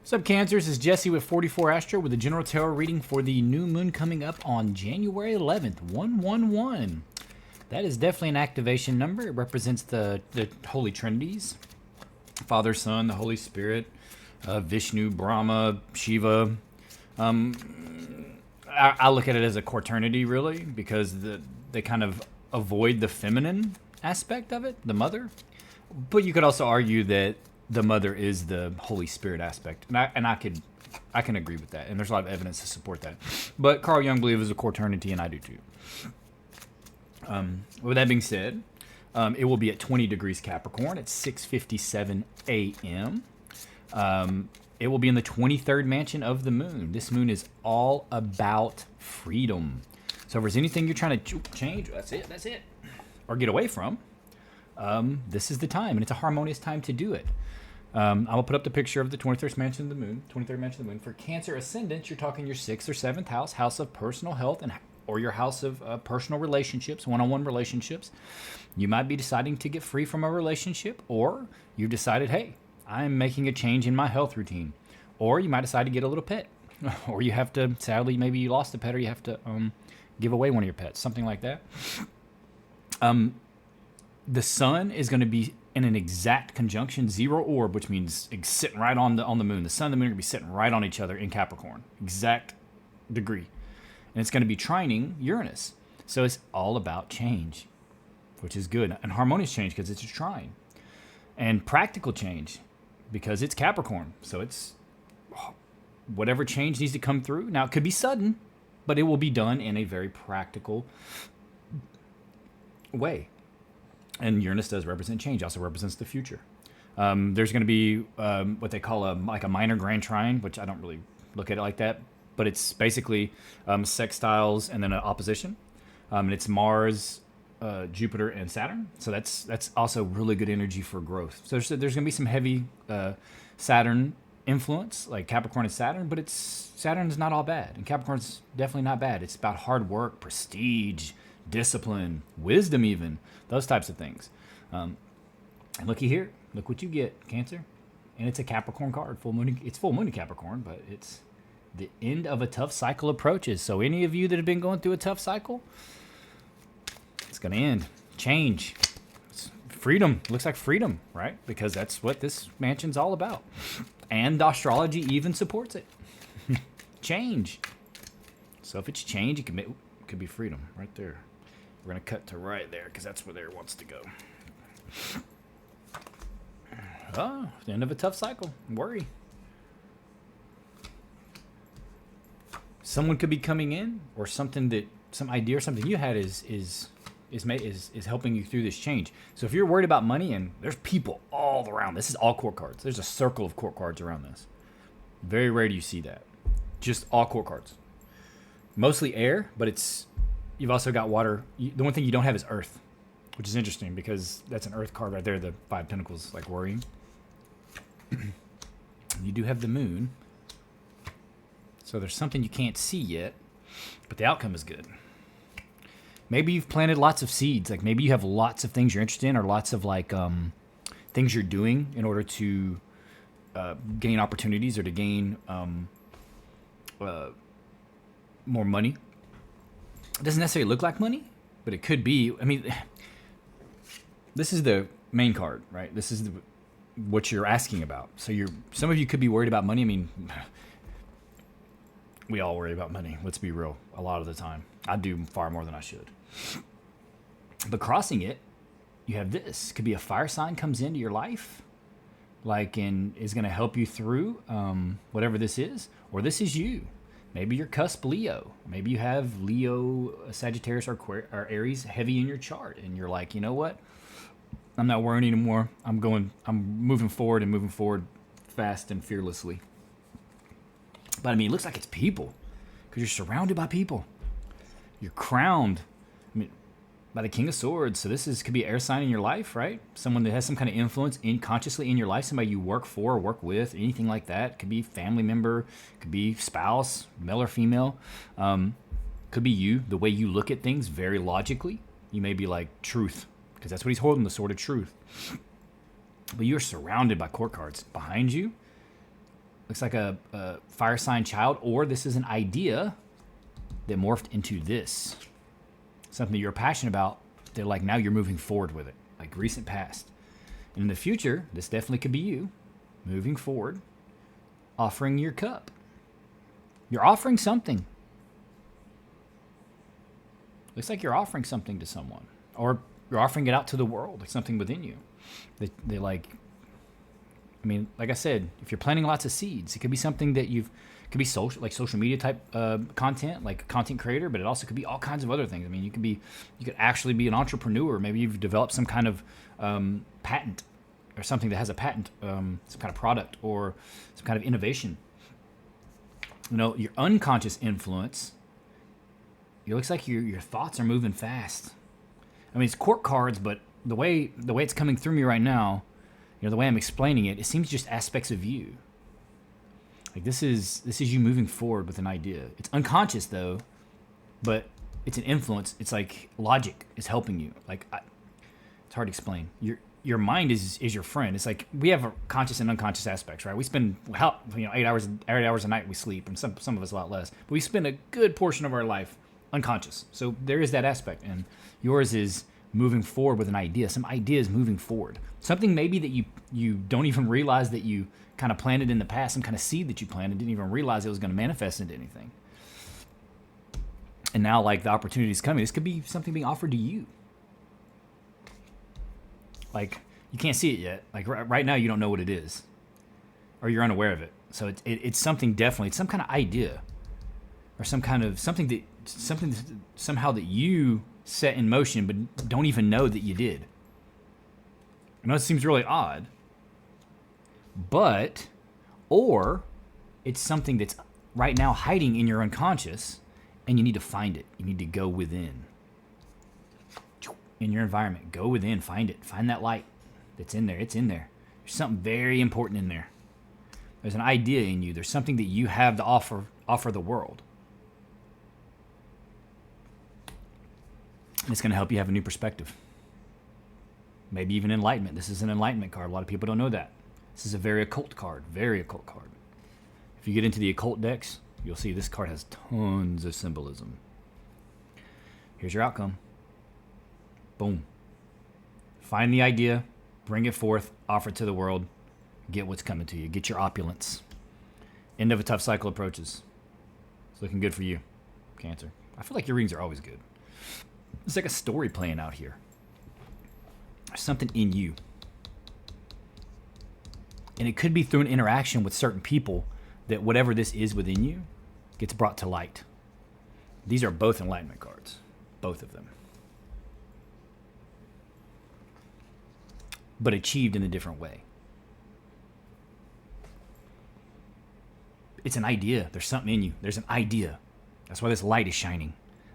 What's up, Cancers? This is Jesse with 44 Astro with a general tarot reading for the new moon coming up on January 11th, 111. That is definitely an activation number. It represents the Holy Trinities, Father, Son, the Holy Spirit, Vishnu, Brahma, Shiva. I look at it as a quaternity, really, because they kind of avoid the feminine aspect of it, the mother. But you could also argue that the mother is the Holy Spirit aspect, and I can agree with that. And there's a lot of evidence to support that. But Carl Jung believes it's a quaternity, and I do too. With that being said, it will be at 20 degrees Capricorn at 6:57 a.m. It will be in the 23rd mansion of the moon. This moon is all about freedom. So if there's anything you're trying to change, that's it, or get away from, this is the time, and it's a harmonious time to do it. I will put up the picture of the 23rd mansion of the moon. 23rd mansion of the moon. For Cancer ascendant, you're talking your 6th or 7th house, house of personal health, or your house of personal relationships, one-on-one relationships. You might be deciding to get free from a relationship, or you've decided, hey, I'm making a change in my health routine. Or you might decide to get a little pet. Or you have to, sadly, maybe you lost a pet, or you have to give away one of your pets, something like that. The sun is going to be in an exact conjunction, zero orb, which means it's sitting right on the moon. The sun and the moon are going to be sitting right on each other in Capricorn, exact degree. And it's going to be trining Uranus. So it's all about change, which is good. And harmonious change because it's a trine. And practical change because it's Capricorn. So it's whatever change needs to come through. Now, it could be sudden, but it will be done in a very practical way. And Uranus does represent change, also represents the future. There's going to be what they call a minor grand trine, which I don't really look at it like that, but it's basically sextiles and then an opposition. And it's Mars, Jupiter, and Saturn. So that's also really good energy for growth. So there's going to be some heavy Saturn influence, like Capricorn and Saturn, but Saturn is not all bad, and Capricorn's definitely not bad. It's about hard work, prestige, discipline, wisdom, even those types of things. And looky here, look what you get, Cancer, and it's a Capricorn card. Full moon. It's full moon in Capricorn, but it's the end of a tough cycle approaches. So any of you that have been going through a tough cycle, it's going to end. Change. It's freedom. Looks like freedom, right? Because that's what this mansion's all about. And astrology even supports it. Change. So if it's change, it could be freedom right there. We're going to cut to right there because that's where there wants to go. Oh, the end of a tough cycle. Worry. Someone could be coming in, or some idea or something you had is helping you through this change. So if you're worried about money, and there's people all around, this is all court cards. There's a circle of court cards around this. Very rare do you see that. Just all court cards. Mostly air, but you've also got water. The one thing you don't have is earth, which is interesting because that's an earth card right there, the 5 Pentacles, like worrying. You do have the moon. So there's something you can't see yet, but the outcome is good. Maybe you've planted lots of seeds. Like maybe you have lots of things you're interested in, or lots of things you're doing in order to gain opportunities or to gain more money. It doesn't necessarily look like money, but it could be. I mean, this is the main card, right? This is what you're asking about. So some of you could be worried about money. I mean, we all worry about money. Let's be real. A lot of the time, I do far more than I should. But crossing it, you have this. Could be a fire sign comes into your life, and is going to help you through whatever this is, or this is you. Maybe you're cusp Leo. Maybe you have Leo, Sagittarius, or Aries heavy in your chart, and you're like, you know what? I'm not worrying anymore. I'm moving forward fast and fearlessly. But I mean, it looks like it's people, because you're surrounded by people. You're crowned, by the King of Swords. So this could be an air sign in your life, right? Someone that has some kind of influence consciously in your life, somebody you work for or work with, anything like that. Could be family member, could be spouse, male or female. Could be you, the way you look at things very logically. You may be like truth, because that's what he's holding, the sword of truth. But you're surrounded by court cards. Behind you, looks like a fire sign child, or this is an idea that morphed into this. Something you're passionate about, they're like, now you're moving forward with it, like recent past. And in the future, this definitely could be you moving forward, offering your cup. You're offering something. Looks like you're offering something to someone, or you're offering it out to the world, like something within you. They like, I mean, like I said, if you're planting lots of seeds, it could be something that it could be social, like social media type content, like a content creator, but it also could be all kinds of other things. I mean, you could actually be an entrepreneur. Maybe you've developed some kind of patent or something that has a patent, some kind of product or some kind of innovation. Your unconscious influence, it looks like your thoughts are moving fast. I mean, it's court cards, but the way it's coming through me right now, the way I'm explaining it, it seems just aspects of you. Like this is you moving forward with an idea. It's unconscious though, but it's an influence. It's like logic is helping you. It's hard to explain. Your mind is your friend. It's like we have a conscious and unconscious aspects, right? We spend 8 hours a night we sleep, and some of us a lot less. But we spend a good portion of our life unconscious. So there is that aspect, and yours is moving forward with an idea. Some idea is moving forward. Something maybe that you don't even realize that you kind of planted in the past, some kind of seed that you planted, didn't even realize it was going to manifest into anything. And now, like, the opportunity is coming. This could be something being offered to you. Like, you can't see it yet. Like, right now, you don't know what it is. Or you're unaware of it. So it's something definitely. It's some kind of idea. Or something somehow that you set in motion, but don't even know that you did. I know it seems really odd. Or it's something that's right now hiding in your unconscious, and you need to find it. You need to go within. In your environment, go within, find it. Find that light that's in there. It's in there. There's something very important in there. There's an idea in you. There's something that you have to offer the world. And it's going to help you have a new perspective. Maybe even enlightenment. This is an enlightenment card. A lot of people don't know that. This is a very occult card. Very occult card. If you get into the occult decks, you'll see this card has tons of symbolism. Here's your outcome. Boom. Find the idea, bring it forth, offer it to the world, get what's coming to you. Get your opulence. End of a tough cycle approaches. It's looking good for you, Cancer. I feel like your readings are always good. It's like a story playing out here. There's something in you. And it could be through an interaction with certain people that whatever this is within you gets brought to light. These are both enlightenment cards. Both of them. But achieved in a different way. It's an idea. There's something in you. There's an idea. That's why this light is shining.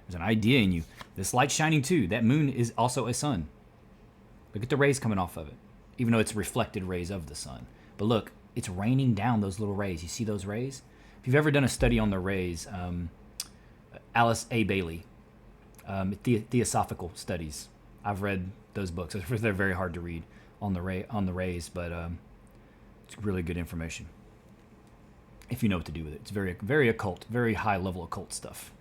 There's an idea in you. This light's shining too. That moon is also a sun. Look at the rays coming off of it. Even though it's reflected rays of the sun. But look, it's raining down those little rays. You see those rays? If you've ever done a study on the rays, Alice A. Bailey, Theosophical Studies. I've read those books. They're very hard to read on the rays, but it's really good information if you know what to do with it. It's very, very occult, very high level occult stuff.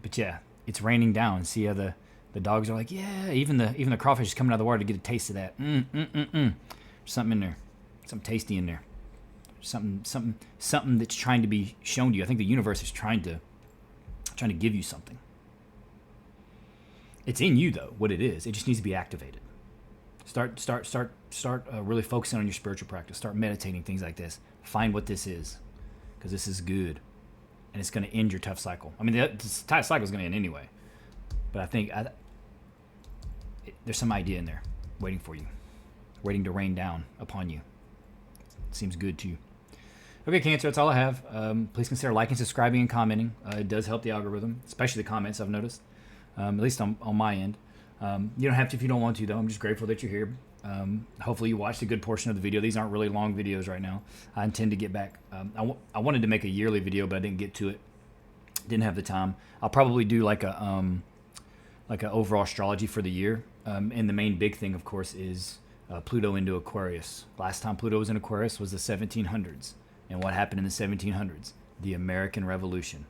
But yeah, it's raining down. See how the dogs are like, yeah. Even the crawfish is coming out of the water to get a taste of that. There's something in there, something tasty in there. Something that's trying to be shown to you. I think the universe is trying to give you something. It's in you though. What it is, it just needs to be activated. Start really focusing on your spiritual practice. Start meditating, things like this. Find what this is, because this is good, and it's going to end your tough cycle. I mean, the tough cycle is going to end anyway, but I think there's some idea in there waiting for you, waiting to rain down upon you. It seems good to you. Okay, Cancer, that's all I have. Please consider liking, subscribing, and commenting. It does help the algorithm, especially the comments, I've noticed, at least on my end. You don't have to if you don't want to, though. I'm just grateful that you're here. Hopefully you watched a good portion of the video. These aren't really long videos right now. I intend to get back. I wanted to make a yearly video, but I didn't get to it. Didn't have the time. I'll probably do like an overall astrology for the year. And the main big thing, of course, is Pluto into Aquarius. Last time Pluto was in Aquarius was the 1700s. And what happened in the 1700s? The American Revolution.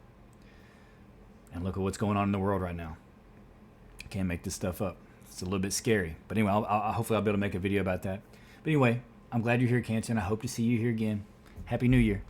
And look at what's going on in the world right now. I can't make this stuff up. It's a little bit scary. But anyway, hopefully I'll be able to make a video about that. But anyway, I'm glad you're here, Cancer, and I hope to see you here again. Happy New Year.